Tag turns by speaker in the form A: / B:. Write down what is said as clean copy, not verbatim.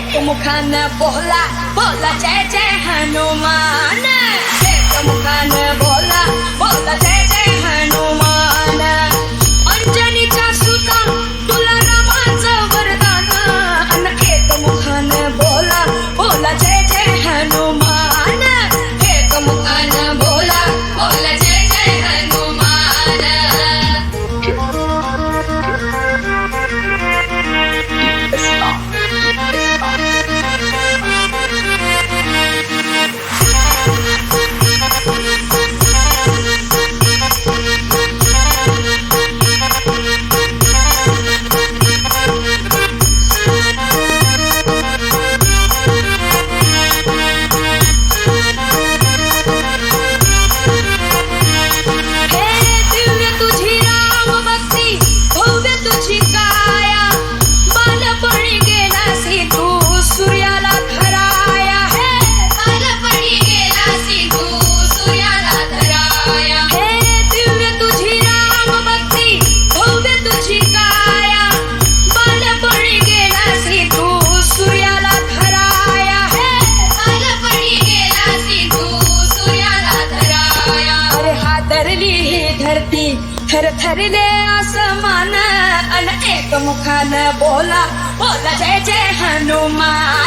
A: एक मुखान बोला बोला जय जय हनुमान, एक मुखान बोला बोला जय जय हनुमान. अंजनीच्या सुता तुला रामाचं वरदान, अन एक मुखान बोला बोला जय जय हनुमान, एक मुखान बोला बोला जय जय हनुमान. थर थरले आसमान, अन एक मुखान बोला बोला जय जय हनुमान.